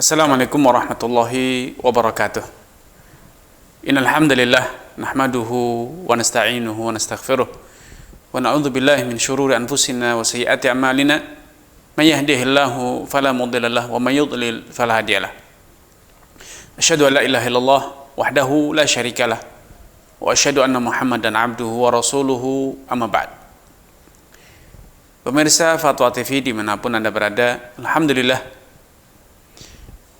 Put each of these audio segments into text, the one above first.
Assalamualaikum warahmatullahi wabarakatuh. Innal hamdalillah nahmaduhu wa nasta'inuhu wa nastaghfiruh wa na'udzu billahi min shururi anfusina wa sayyiati a'malina. May yahdihillahu fala mudilla lahu wa may yudlil fala hadiyalah. Asyhadu an la ilaha illallah wahdahu la syarikalah wa asyhadu anna Muhammadan abduhu wa rasuluhu amma ba'd. Pemirsa Fatwa TV dimanapun Anda berada, alhamdulillah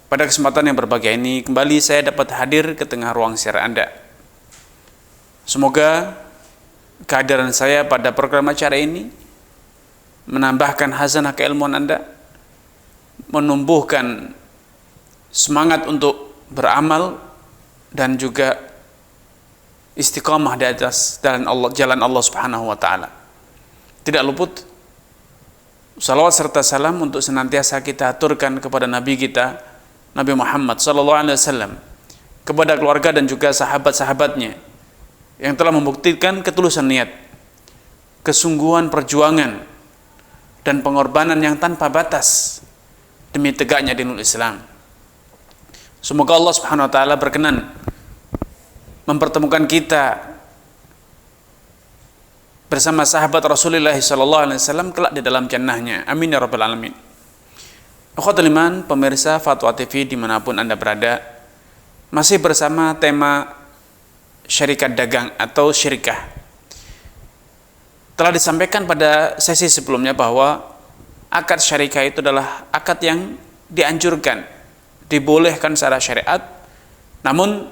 pada kesempatan yang berbahagia ini kembali saya dapat hadir ke tengah ruang siaran Anda. Semoga kehadiran saya pada program acara ini menambahkan hazanah keilmuan Anda, menumbuhkan semangat untuk beramal dan juga istiqamah di atas jalan Allah Subhanahu wa taala. Tidak luput salawat serta salam untuk senantiasa kita aturkan kepada Nabi kita Nabi Muhammad SAW, kepada keluarga dan juga sahabat-sahabatnya yang telah membuktikan ketulusan niat, kesungguhan perjuangan dan pengorbanan yang tanpa batas demi tegaknya dinul Islam. Semoga Allah Subhanahu wa taala berkenan mempertemukan kita bersama sahabat Rasulullah SAW kelak di dalam jannahnya. Amin ya rabbal alamin. Akhwatul iman, pemirsa Fatwa TV dimanapun Anda berada, masih bersama tema syarikat dagang atau syirikah. Telah disampaikan pada sesi sebelumnya bahwa akad syarikah itu adalah akad yang dianjurkan, dibolehkan secara syariat. Namun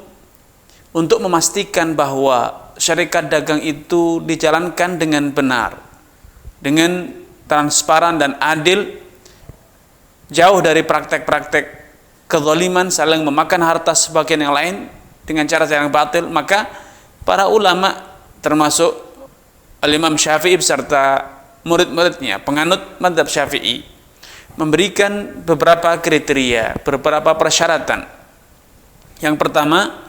untuk memastikan bahwa syarikat dagang itu dijalankan dengan benar, dengan transparan dan adil, jauh dari praktek-praktek kezaliman, saling memakan harta sebagian yang lain dengan cara yang batil, maka para ulama termasuk Al-Imam Syafi'i beserta murid-muridnya, penganut mazhab Syafi'i, memberikan beberapa kriteria, beberapa persyaratan. Yang pertama,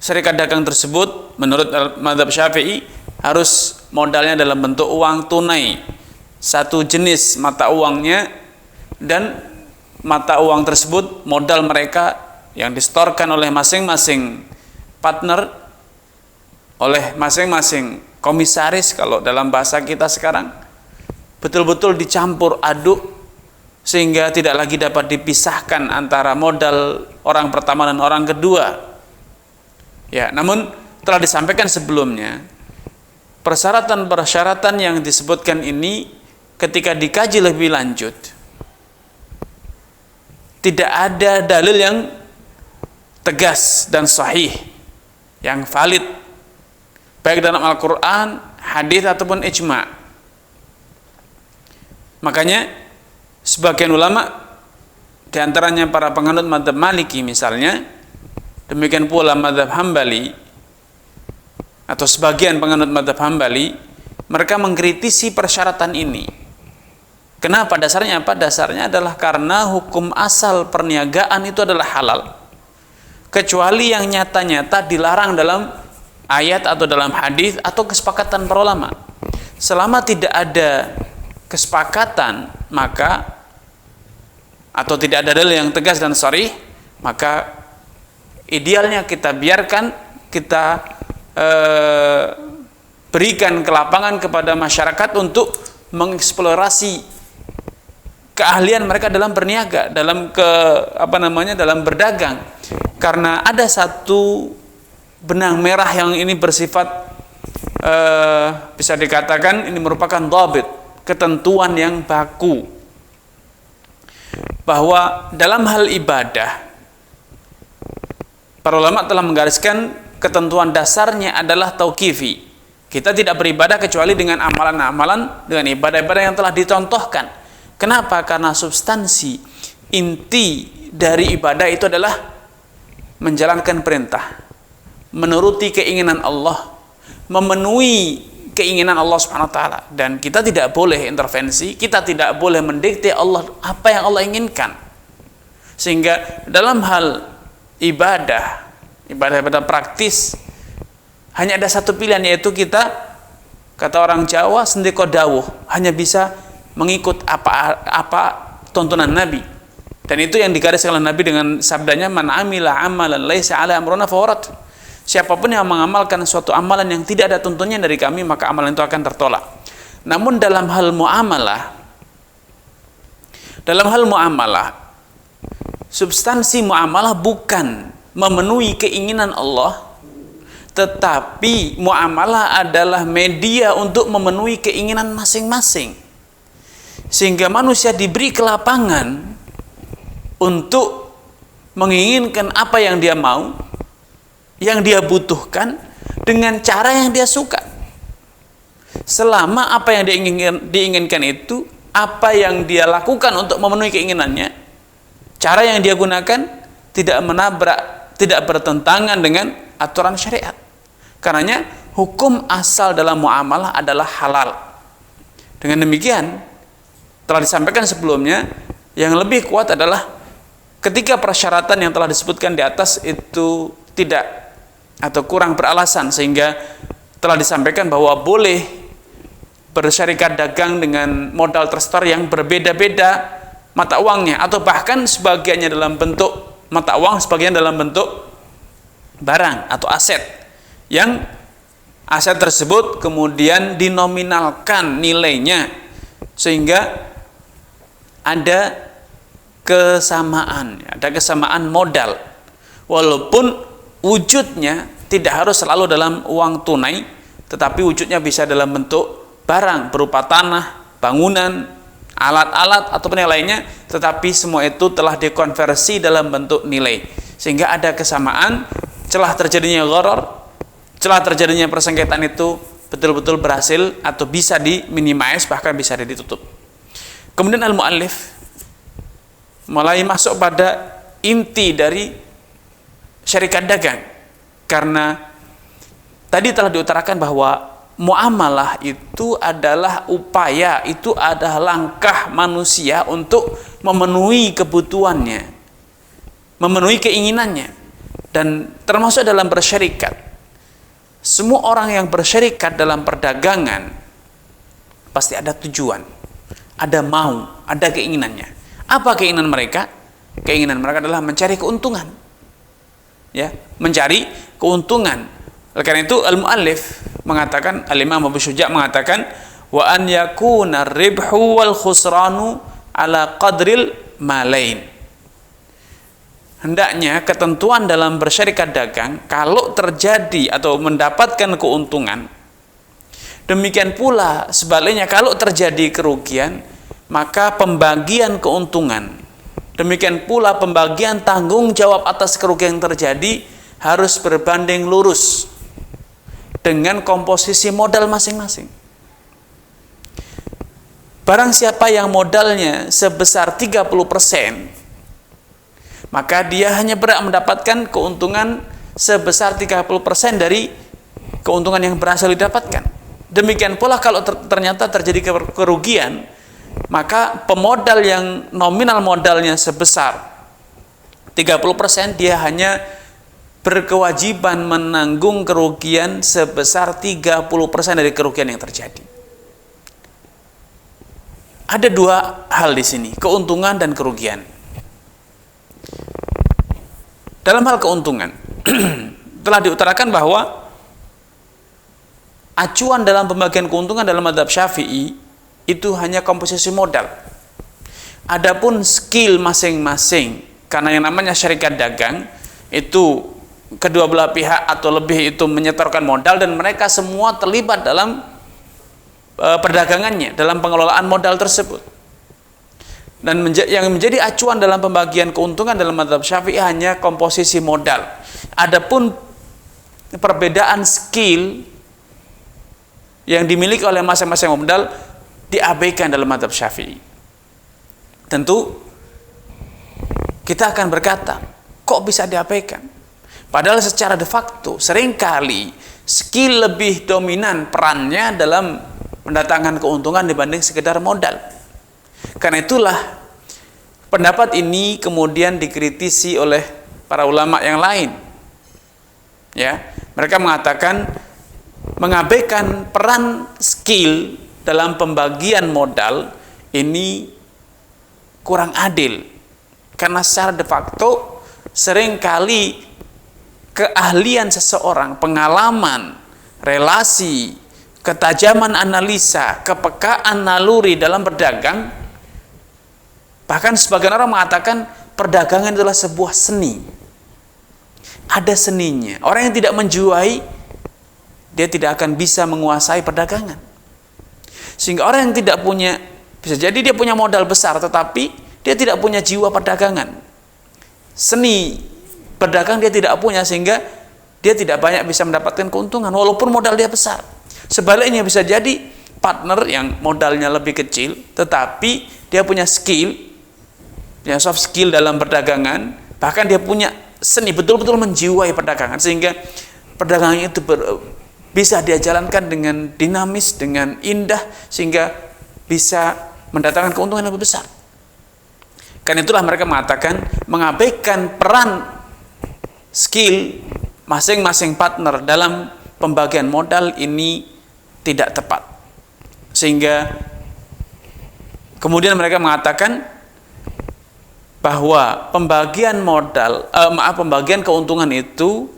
syarikat dagang tersebut menurut mazhab Syafi'i harus modalnya dalam bentuk uang tunai, satu jenis mata uangnya, dan mata uang tersebut modal mereka yang disetorkan oleh masing-masing partner, oleh masing-masing komisaris kalau dalam bahasa kita sekarang, betul-betul dicampur aduk sehingga tidak lagi dapat dipisahkan antara modal orang pertama dan orang kedua. Ya, namun telah disampaikan sebelumnya, persyaratan-persyaratan yang disebutkan ini ketika dikaji lebih lanjut, tidak ada dalil yang tegas dan sahih, yang valid, baik dalam Al-Quran, hadis ataupun ijma'. Makanya sebagian ulama, diantaranya para penganut mazhab Maliki misalnya, demikian pula mazhab Hambali atau sebagian penganut mazhab Hambali, mereka mengkritisi persyaratan ini. Kenapa? Dasarnya apa? Dasarnya adalah karena hukum asal perniagaan itu adalah halal, kecuali yang nyata-nyata dilarang dalam ayat atau dalam hadis atau kesepakatan para ulama. Selama tidak ada kesepakatan, maka atau tidak ada dalil yang tegas dan sharih, maka idealnya kita biarkan, kita berikan kelapangan kepada masyarakat untuk mengeksplorasi keahlian mereka dalam berniaga, dalam dalam berdagang. Karena ada satu benang merah yang ini bersifat bisa dikatakan ini merupakan dhabit, ketentuan yang baku, bahwa dalam hal ibadah para ulama telah menggariskan ketentuan dasarnya adalah tauqifi. Kita tidak beribadah kecuali dengan amalan-amalan, dengan ibadah-ibadah yang telah dicontohkan. Kenapa? Karena substansi inti dari ibadah itu adalah menjalankan perintah, menuruti keinginan Allah, memenuhi keinginan Allah Subhanahu wa taala, dan kita tidak boleh intervensi, kita tidak boleh mendikte Allah apa yang Allah inginkan. Sehingga dalam hal ibadah praktis hanya ada satu pilihan, yaitu kita, kata orang Jawa, sendiko dawuh, hanya bisa mengikut apa tuntunan Nabi. Dan itu yang digariskan oleh Nabi dengan sabdanya, man amila amalan laisa ala amruna fawarat. Siapapun yang mengamalkan suatu amalan yang tidak ada tuntunnya dari kami, maka amalan itu akan tertolak. Namun dalam hal muamalah, substansi muamalah bukan memenuhi keinginan Allah, tetapi muamalah adalah media untuk memenuhi keinginan masing-masing. Sehingga manusia diberi kelapangan untuk menginginkan apa yang dia mau, yang dia butuhkan, dengan cara yang dia suka. Selama apa yang diinginkan itu, apa yang dia lakukan untuk memenuhi keinginannya, cara yang dia gunakan tidak menabrak, tidak bertentangan dengan aturan syariat. Karenanya hukum asal dalam muamalah adalah halal. Dengan demikian, telah disampaikan sebelumnya, yang lebih kuat adalah ketika persyaratan yang telah disebutkan di atas itu tidak atau kurang beralasan, sehingga telah disampaikan bahwa boleh bersyarikat dagang dengan modal tersetor yang berbeda-beda mata uangnya, atau bahkan sebagiannya dalam bentuk mata uang, sebagian dalam bentuk barang atau aset, yang aset tersebut kemudian dinominalkan nilainya sehingga ada kesamaan modal, walaupun wujudnya tidak harus selalu dalam uang tunai, tetapi wujudnya bisa dalam bentuk barang berupa tanah, bangunan, alat-alat ataupun yang lainnya, tetapi semua itu telah dikonversi dalam bentuk nilai, sehingga ada kesamaan. Celah terjadinya gharar, celah terjadinya persengketaan itu betul-betul berhasil atau bisa diminimais, bahkan bisa ditutup. Kemudian al-muallif mulai masuk pada inti dari syarikat dagang, karena tadi telah diutarakan bahwa muamalah itu adalah upaya, itu adalah langkah manusia untuk memenuhi kebutuhannya, memenuhi keinginannya. Dan termasuk dalam bersyarikat, semua orang yang bersyarikat dalam perdagangan pasti ada tujuan, ada mau, ada keinginannya. Apa keinginan mereka? Keinginan mereka adalah mencari keuntungan, ya, mencari keuntungan. Oleh karena itu al-muallif mengatakan, al-Imam Abu Syuja' mengatakan, wa an yakuna ribhu wal khusranu ala qadril malain. Hendaknya ketentuan dalam bersyarikat dagang, kalau terjadi atau mendapatkan keuntungan, demikian pula sebaliknya kalau terjadi kerugian, maka pembagian keuntungan, demikian pula pembagian tanggung jawab atas kerugian yang terjadi harus berbanding lurus dengan komposisi modal masing-masing. Barang siapa yang modalnya sebesar 30%, maka dia hanya berhak mendapatkan keuntungan sebesar 30% dari keuntungan yang berhasil didapatkan. Demikian pula kalau ternyata terjadi kerugian, maka pemodal yang nominal modalnya sebesar 30%, dia hanya berkewajiban menanggung kerugian sebesar 30% dari kerugian yang terjadi. Ada dua hal di sini, keuntungan dan kerugian. Dalam hal keuntungan, telah diutarakan bahwa acuan dalam pembagian keuntungan dalam mazhab Syafi'i itu hanya komposisi modal. Adapun skill masing-masing, karena yang namanya syarikat dagang itu kedua belah pihak atau lebih itu menyetorkan modal, dan mereka semua terlibat dalam perdagangannya, dalam pengelolaan modal tersebut. Dan yang menjadi acuan dalam pembagian keuntungan dalam mazhab Syafi'i hanya komposisi modal. Adapun perbedaan skill yang dimiliki oleh masing-masing modal diabaikan dalam mazhab Syafi'i. Tentu kita akan berkata, kok bisa diabaikan? Padahal secara de facto seringkali skill lebih dominan perannya dalam mendatangkan keuntungan dibanding sekedar modal. Karena itulah pendapat ini kemudian dikritisi oleh para ulama yang lain. Ya, mereka mengatakan mengabaikan peran skill dalam pembagian modal ini kurang adil Karena secara de facto seringkali keahlian seseorang, pengalaman, relasi, ketajaman analisa, kepekaan naluri dalam berdagang, bahkan sebagian orang mengatakan perdagangan adalah sebuah seni. Ada seninya. Orang yang tidak menjiwai, dia tidak akan bisa menguasai perdagangan. Sehingga orang yang tidak punya, bisa jadi dia punya modal besar, tetapi dia tidak punya jiwa perdagangan. Seni berdagang dia tidak punya, sehingga dia tidak banyak bisa mendapatkan keuntungan walaupun modal dia besar. Sebaliknya bisa jadi partner yang modalnya lebih kecil, tetapi dia punya skill, punya soft skill dalam perdagangan, bahkan dia punya seni, betul-betul menjiwai perdagangan, sehingga perdagangan itu bisa dia jalankan dengan dinamis, dengan indah, sehingga bisa mendatangkan keuntungan yang lebih besar. Karena itulah mereka mengatakan mengabaikan peran skill masing-masing partner dalam pembagian modal ini tidak tepat. Sehingga kemudian mereka mengatakan bahwa pembagian pembagian keuntungan itu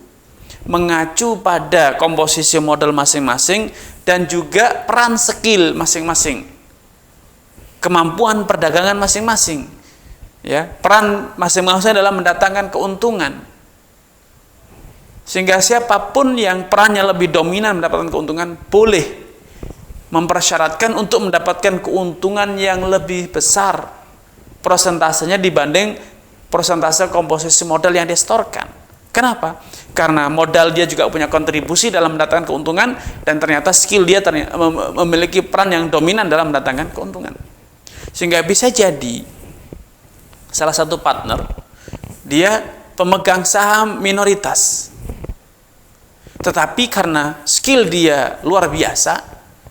mengacu pada komposisi modal masing-masing dan juga peran skill masing-masing, kemampuan perdagangan masing-masing, ya, peran masing-masing dalam mendatangkan keuntungan. Sehingga siapapun yang perannya lebih dominan mendapatkan keuntungan boleh mempersyaratkan untuk mendapatkan keuntungan yang lebih besar persentasenya dibanding persentase komposisi modal yang disetorkan. Kenapa? Karena modal dia juga punya kontribusi dalam mendatangkan keuntungan, dan ternyata skill dia memiliki peran yang dominan dalam mendatangkan keuntungan. Sehingga bisa jadi salah satu partner dia pemegang saham minoritas, tetapi karena skill dia luar biasa,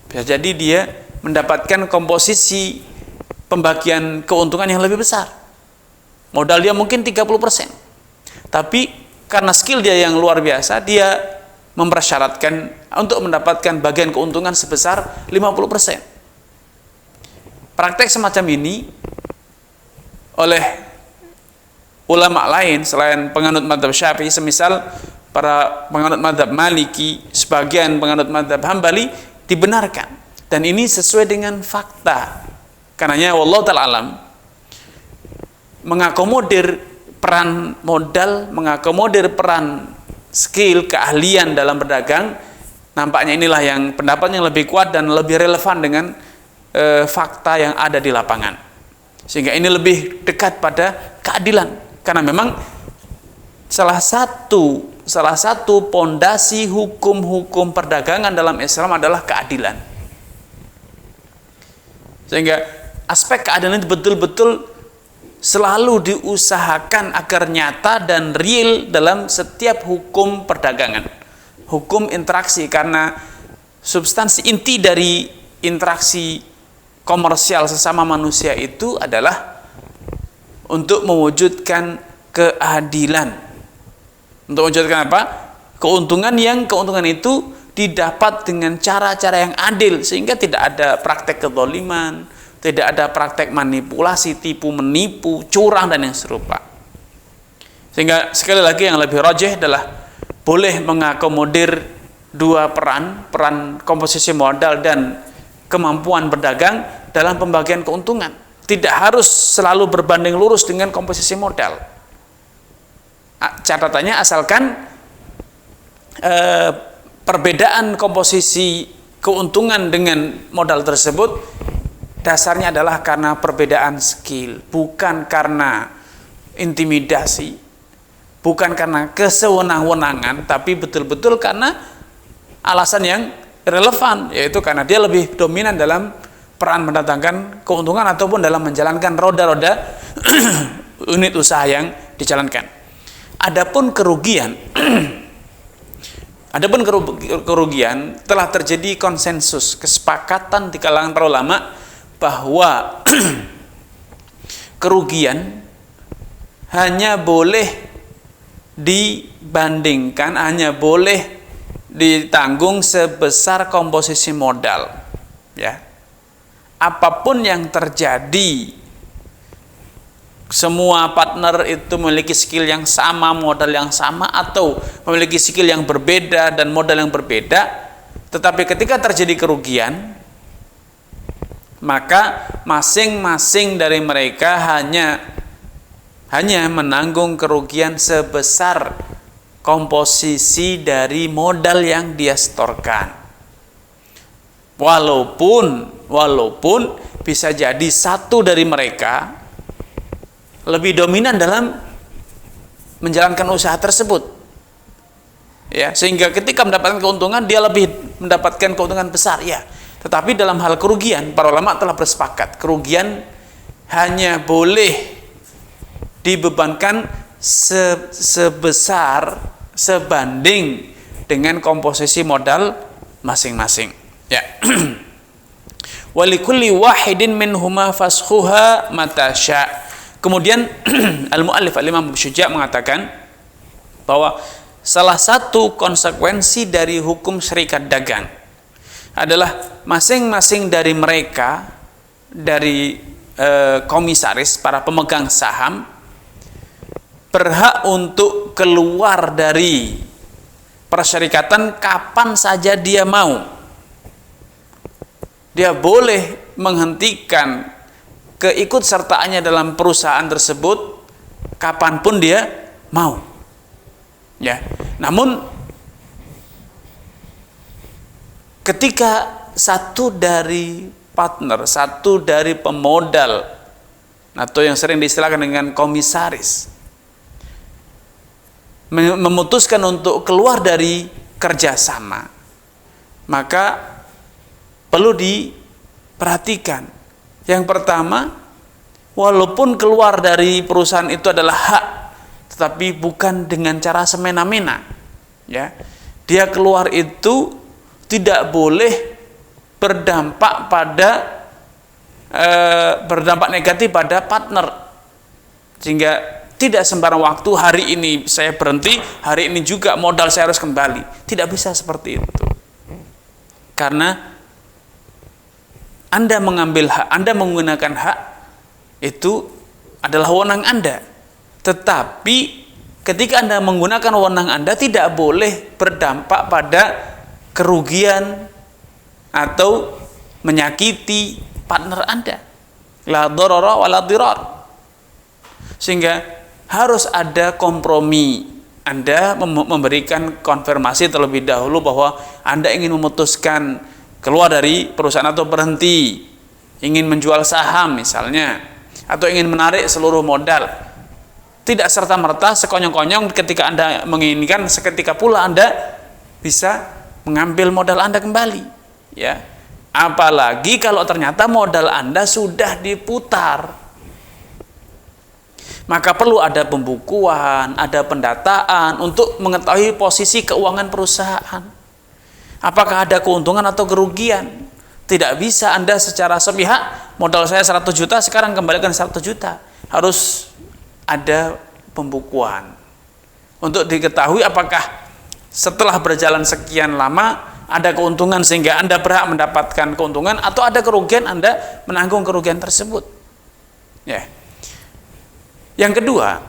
bisa jadi dia mendapatkan komposisi pembagian keuntungan yang lebih besar. Modal dia mungkin 30%, tapi karena skill dia yang luar biasa, dia mempersyaratkan untuk mendapatkan bagian keuntungan sebesar 50%. Praktek semacam ini oleh ulama lain selain penganut mazhab Syafi'i, semisal para penganut mazhab Maliki, sebagian penganut mazhab Hambali, dibenarkan. Dan ini sesuai dengan fakta. Karenanya wallahu ta'ala alam, mengakomodir peran modal, mengakomodir peran skill, keahlian dalam berdagang, nampaknya inilah yang pendapat yang lebih kuat dan lebih relevan dengan fakta yang ada di lapangan. Sehingga ini lebih dekat pada keadilan. Karena memang salah satu pondasi hukum-hukum perdagangan dalam Islam adalah keadilan. Sehingga aspek keadilan itu betul-betul selalu diusahakan agar nyata dan real dalam setiap hukum perdagangan, hukum interaksi, karena substansi inti dari interaksi komersial sesama manusia itu adalah untuk mewujudkan keadilan. Untuk mewujudkan apa? Keuntungan itu didapat dengan cara-cara yang adil, sehingga tidak ada praktek kezaliman, tidak ada praktek manipulasi, tipu menipu, curang dan yang serupa. Sehingga sekali lagi yang lebih rajih adalah boleh mengakomodir dua peran komposisi modal dan kemampuan berdagang dalam pembagian keuntungan. Tidak harus selalu berbanding lurus dengan komposisi modal. Catatannya asalkan perbedaan komposisi keuntungan dengan modal tersebut dasarnya adalah karena perbedaan skill, bukan karena intimidasi, bukan karena kesewenang-wenangan, tapi betul-betul karena alasan yang relevan, yaitu karena dia lebih dominan dalam peran mendatangkan keuntungan ataupun dalam menjalankan roda-roda unit usaha yang dijalankan. Adapun kerugian telah terjadi konsensus, kesepakatan di kalangan para ulama bahwa kerugian hanya boleh dibandingkan, hanya boleh ditanggung sebesar komposisi modal, ya. Apapun yang terjadi semua partner itu memiliki skill yang sama, modal yang sama, atau memiliki skill yang berbeda dan modal yang berbeda, tetapi ketika terjadi kerugian, maka masing-masing dari mereka hanya menanggung kerugian sebesar komposisi dari modal yang dia setorkan. Walaupun bisa jadi satu dari mereka lebih dominan dalam menjalankan usaha tersebut, ya, sehingga ketika mendapatkan keuntungan dia lebih mendapatkan keuntungan besar, ya. Tetapi dalam hal kerugian, para ulama telah bersepakat kerugian hanya boleh dibebankan sebanding dengan komposisi modal masing-masing, ya. Walikulli wahidin minhuma fashuha matasya. Kemudian al-muallif al-Imam Syuja' mengatakan bahwa salah satu konsekuensi dari hukum syarikat dagang adalah masing-masing dari mereka, dari komisaris, para pemegang saham, berhak untuk keluar dari persyarikatan kapan saja dia mau. Dia boleh menghentikan keikutsertaannya dalam perusahaan tersebut kapanpun dia mau, ya. Namun ketika satu dari partner, satu dari pemodal, atau yang sering diistilahkan dengan komisaris, memutuskan untuk keluar dari kerjasama, maka perlu diperhatikan. Yang pertama, walaupun keluar dari perusahaan itu adalah hak, tetapi bukan dengan cara semena-mena, ya. Dia keluar itu tidak boleh berdampak negatif pada partner, sehingga tidak sembarang waktu hari ini saya berhenti, hari ini juga modal saya harus kembali. Tidak bisa seperti itu, karena Anda mengambil hak, Anda menggunakan hak, itu adalah wewenang Anda. Tetapi ketika Anda menggunakan wewenang Anda, tidak boleh berdampak pada kerugian atau menyakiti partner Anda. La dharara wa la dirar. Sehingga harus ada kompromi. Anda memberikan konfirmasi terlebih dahulu bahwa Anda ingin memutuskan keluar dari perusahaan atau berhenti, ingin menjual saham misalnya, atau ingin menarik seluruh modal. Tidak serta-merta sekonyong-konyong ketika Anda menginginkan, seketika pula Anda bisa mengambil modal Anda kembali, ya. Apalagi kalau ternyata modal Anda sudah diputar, maka perlu ada pembukuan, ada pendataan untuk mengetahui posisi keuangan perusahaan. Apakah ada keuntungan atau kerugian? Tidak bisa Anda secara sepihak, modal saya 100 juta, sekarang kembalikan 100 juta. Harus ada pembukuan untuk diketahui apakah setelah berjalan sekian lama ada keuntungan sehingga Anda berhak mendapatkan keuntungan, atau ada kerugian, Anda menanggung kerugian tersebut, ya. Yang kedua,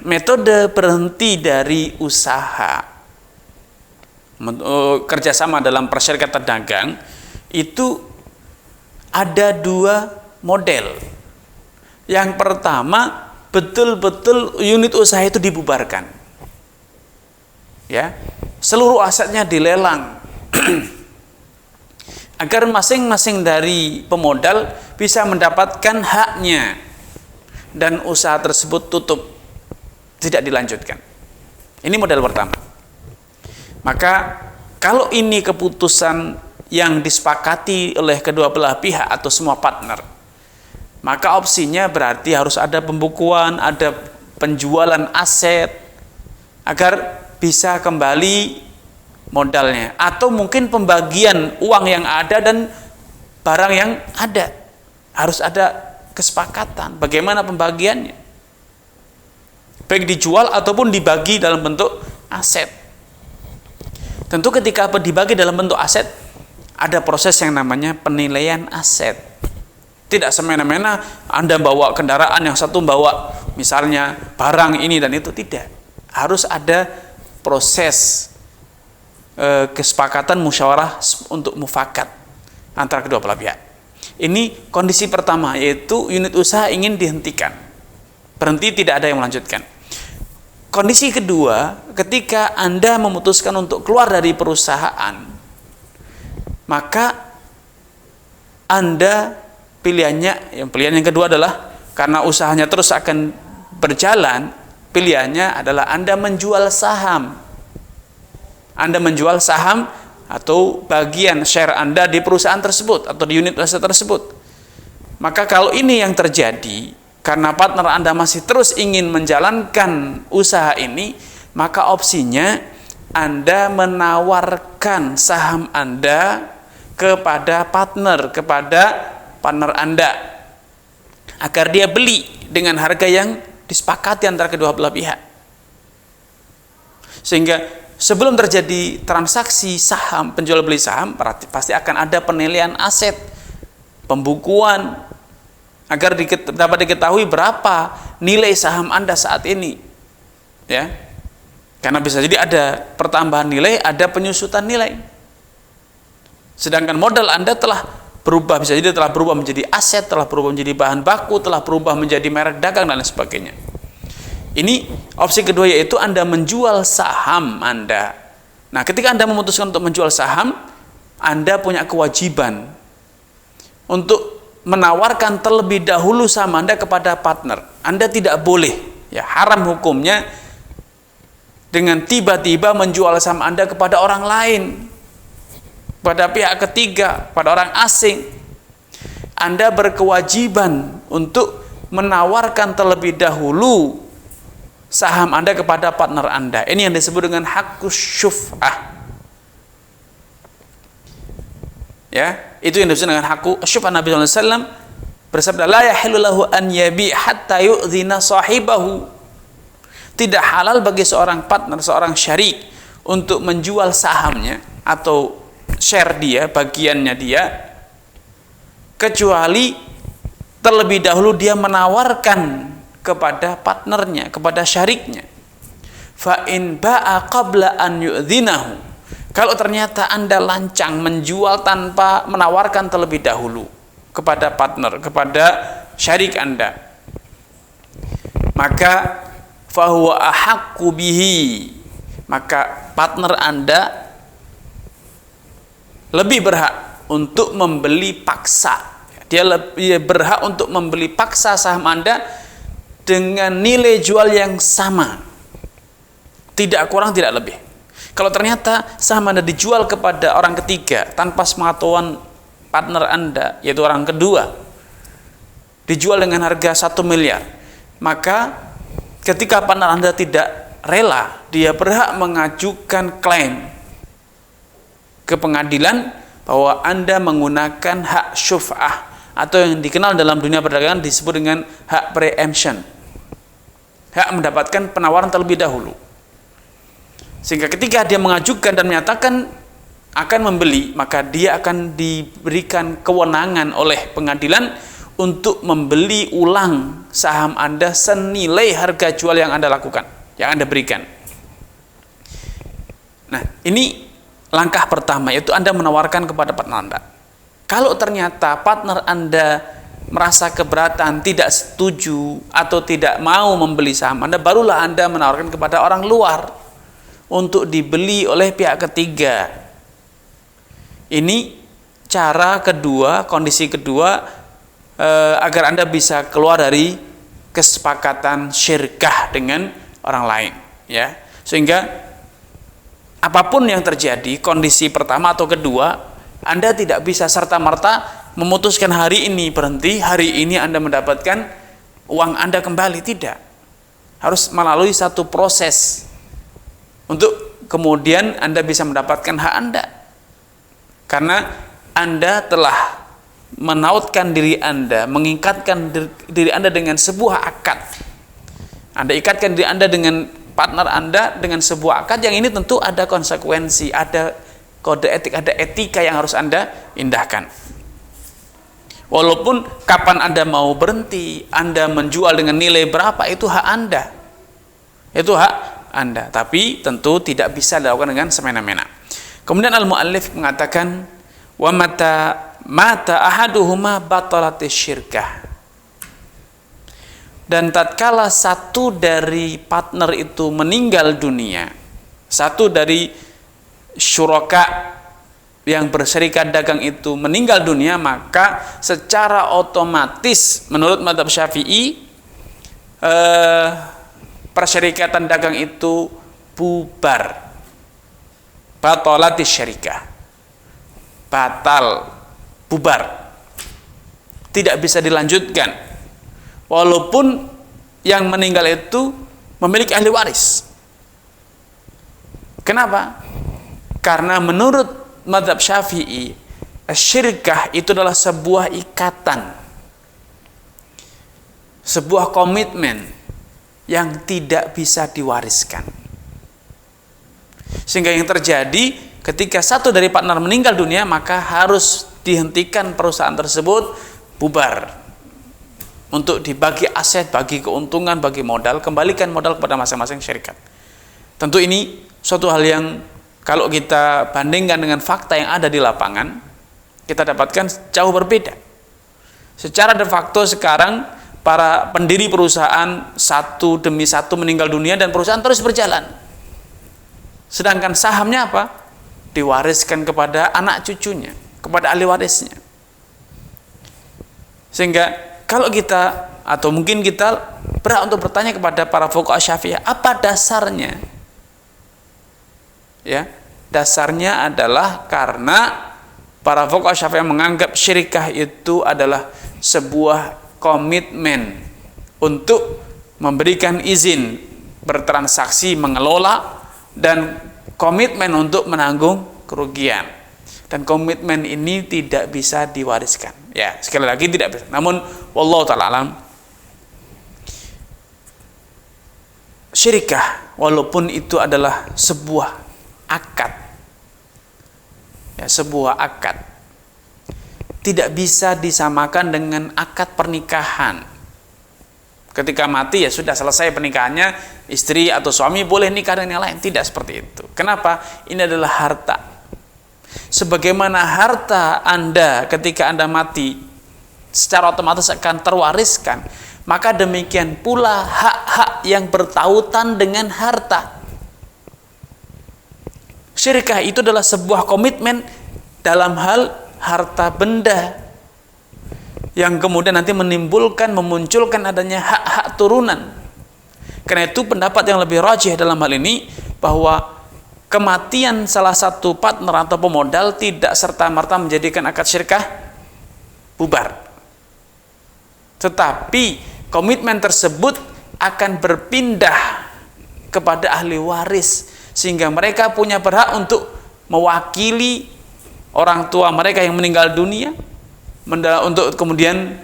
metode berhenti dari usaha kerjasama dalam persyarikatan dagang itu ada dua model. Yang pertama, betul-betul unit usaha itu dibubarkan, ya, seluruh asetnya dilelang agar masing-masing dari pemodal bisa mendapatkan haknya dan usaha tersebut tutup, tidak dilanjutkan. Ini model pertama. Maka kalau ini keputusan yang disepakati oleh kedua belah pihak atau semua partner, maka opsinya berarti harus ada pembukuan, ada penjualan aset agar bisa kembali modalnya, atau mungkin pembagian uang yang ada dan barang yang ada. Harus ada kesepakatan bagaimana pembagiannya, baik dijual ataupun dibagi dalam bentuk aset. Tentu ketika dibagi dalam bentuk aset, ada proses yang namanya penilaian aset. Tidak semena-mena Anda bawa kendaraan, yang satu bawa misalnya barang ini dan itu, tidak. Harus ada proses kesepakatan musyawarah untuk mufakat antara kedua belah pihak. Ini kondisi pertama, yaitu unit usaha ingin dihentikan. Berhenti, tidak ada yang melanjutkan. Kondisi kedua, ketika Anda memutuskan untuk keluar dari perusahaan, maka Anda pilihan yang kedua adalah, karena usahanya terus akan berjalan, pilihannya adalah Anda menjual saham. Anda menjual saham atau bagian share Anda di perusahaan tersebut atau di unit usaha tersebut. Maka kalau ini yang terjadi, karena partner Anda masih terus ingin menjalankan usaha ini, maka opsinya Anda menawarkan saham Anda kepada partner Anda agar dia beli dengan harga yang disepakati antara kedua belah pihak. Sehingga sebelum terjadi transaksi saham, penjual beli saham, pasti akan ada penilaian aset, pembukuan, agar dapat diketahui berapa nilai saham Anda saat ini. Ya. Karena bisa jadi ada pertambahan nilai, ada penyusutan nilai. Sedangkan modal Anda telah berubah, bisa jadi telah berubah menjadi aset, telah berubah menjadi bahan baku, telah berubah menjadi merek dagang dan lain sebagainya. Ini opsi kedua, yaitu Anda menjual saham Anda. Nah, ketika Anda memutuskan untuk menjual saham, Anda punya kewajiban untuk menawarkan terlebih dahulu saham Anda kepada partner. Anda tidak boleh, ya haram hukumnya, dengan tiba-tiba menjual saham Anda kepada orang lain, pada pihak ketiga, pada orang asing. Anda berkewajiban untuk menawarkan terlebih dahulu saham Anda kepada partner Anda. Ini yang disebut dengan haqqus syuf'ah. Ya, itu yang disebut dengan haqqus syuf'ah. Nabi SAW bersabda, la yahillu lahu an yabi' hatta yu'dhina sahibahu. Tidak halal bagi seorang partner, seorang syarik, untuk menjual sahamnya atau share dia, bagiannya dia, kecuali terlebih dahulu dia menawarkan kepada partnernya, kepada syariknya. Fa in ba'a qabla an yu'dhinahu. Kalau ternyata Anda lancang menjual tanpa menawarkan terlebih dahulu kepada partner, kepada syarik Anda, maka fahuwa ahaqqu bihi. Maka partner Anda lebih berhak untuk membeli paksa. Dia lebih berhak untuk membeli paksa saham Anda dengan nilai jual yang sama, tidak kurang tidak lebih. Kalau ternyata saham Anda dijual kepada orang ketiga tanpa sepengetahuan partner Anda, yaitu orang kedua, dijual dengan harga 1 miliar, maka ketika partner Anda tidak rela, dia berhak mengajukan klaim ke pengadilan bahwa Anda menggunakan hak syuf'ah, atau yang dikenal dalam dunia perdagangan disebut dengan hak preemption, hak mendapatkan penawaran terlebih dahulu. Sehingga ketika dia mengajukan dan menyatakan akan membeli, maka dia akan diberikan kewenangan oleh pengadilan untuk membeli ulang saham Anda senilai harga jual yang Anda lakukan, yang Anda berikan. Nah, ini langkah pertama, yaitu Anda menawarkan kepada partner Anda. Kalau ternyata partner Anda merasa keberatan, tidak setuju, atau tidak mau membeli saham Anda, barulah Anda menawarkan kepada orang luar untuk dibeli oleh pihak ketiga. Ini cara kedua, kondisi kedua, agar Anda bisa keluar dari kesepakatan syirkah dengan orang lain, ya. Sehingga apapun yang terjadi, kondisi pertama atau kedua, Anda tidak bisa serta-merta memutuskan hari ini berhenti, hari ini Anda mendapatkan uang Anda kembali. Tidak. Harus melalui satu proses untuk kemudian Anda bisa mendapatkan hak Anda. Karena Anda telah menautkan diri Anda, mengikatkan diri Anda dengan sebuah akad. Anda ikatkan diri Anda dengan partner Anda dengan sebuah akad yang ini tentu ada konsekuensi, ada kode etik, ada etika yang harus Anda indahkan. Walaupun kapan Anda mau berhenti, Anda menjual dengan nilai berapa, itu hak Anda. Itu hak Anda. Tapi tentu tidak bisa dilakukan dengan semena-mena. Kemudian al-muallif mengatakan, wa mata ahaduhuma batalatis syirkah. Dan tatkala satu dari partner itu meninggal dunia, satu dari syuraka yang berserikat dagang itu meninggal dunia, maka secara otomatis menurut mazhab Syafi'i persyarikatan dagang itu bubar. Batalatis syarikah. Batal, bubar. Tidak bisa dilanjutkan. Walaupun yang meninggal itu memiliki ahli waris. Kenapa? Karena menurut mazhab Syafi'i, syirkah itu adalah sebuah ikatan, sebuah komitmen yang tidak bisa diwariskan. Sehingga yang terjadi ketika satu dari partner meninggal dunia, maka harus dihentikan perusahaan tersebut, bubar, untuk dibagi aset, bagi keuntungan, bagi modal, kembalikan modal kepada masing-masing syarikat. Tentu ini suatu hal yang kalau kita bandingkan dengan fakta yang ada di lapangan, kita dapatkan jauh berbeda. Secara de facto sekarang para pendiri perusahaan satu demi satu meninggal dunia dan perusahaan terus berjalan. Sedangkan sahamnya apa? Diwariskan kepada anak cucunya, kepada ahli warisnya. Sehingga kalau kita, atau mungkin kita berhak untuk bertanya kepada para fuqaha Syafi'iyah, apa dasarnya? Ya, dasarnya adalah karena para fuqaha Syafi'iyah menganggap syirikah itu adalah sebuah komitmen untuk memberikan izin bertransaksi, mengelola, dan komitmen untuk menanggung kerugian. Dan komitmen ini tidak bisa diwariskan. Ya, sekali lagi tidak bisa. Namun wallahu ta'ala alam, syirikah walaupun itu adalah sebuah akad, ya, sebuah akad, tidak bisa disamakan dengan akad pernikahan. Ketika mati ya sudah selesai pernikahannya, istri atau suami boleh nikah dengan yang lain. Tidak seperti itu. Kenapa? Ini adalah harta. Sebagaimana harta Anda ketika Anda mati secara otomatis akan terwariskan, maka demikian pula hak-hak yang bertautan dengan harta. Syirikah itu adalah sebuah komitmen dalam hal harta benda yang kemudian nanti memunculkan adanya hak-hak turunan. Karena itu pendapat yang lebih rajih dalam hal ini bahwa kematian salah satu partner atau pemodal tidak serta-merta menjadikan akad syirkah bubar. Tetapi komitmen tersebut akan berpindah kepada ahli waris, sehingga mereka punya berhak untuk mewakili orang tua mereka yang meninggal dunia untuk kemudian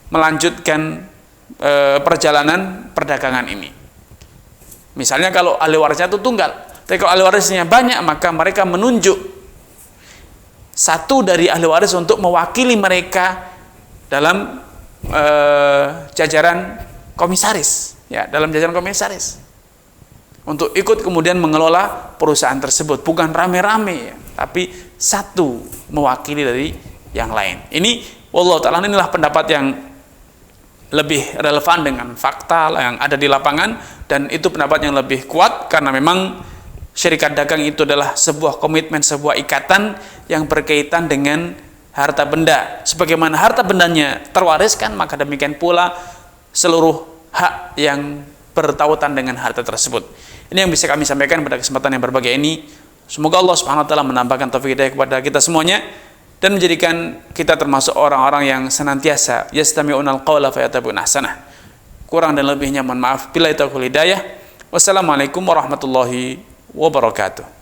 melanjutkan perjalanan perdagangan ini. Misalnya kalau ahli warisnya itu tunggal, tapi kalau ahli warisnya banyak, maka mereka menunjuk satu dari ahli waris untuk mewakili mereka dalam jajaran komisaris, ya, dalam jajaran komisaris, untuk ikut kemudian mengelola perusahaan tersebut. Bukan rame-rame, ya, tapi satu mewakili dari yang lain. Ini wallahu ta'ala, inilah pendapat yang lebih relevan dengan fakta yang ada di lapangan, dan itu pendapat yang lebih kuat karena memang syarikat dagang itu adalah sebuah komitmen, sebuah ikatan yang berkaitan dengan harta benda. Sebagaimana harta bendanya terwariskan, maka demikian pula seluruh hak yang bertautan dengan harta tersebut. Ini yang bisa kami sampaikan pada kesempatan yang berbahagia ini. Semoga Allah Subhanahu wa taala menambahkan taufik hidayah kepada kita semuanya dan menjadikan kita termasuk orang-orang yang senantiasa yastami'unal qawla fayattabi'una ahsanah. Kurang dan lebihnya mohon maaf. Billahi taufiq wal hidayah. Wassalamualaikum warahmatullahi wabarakatuh.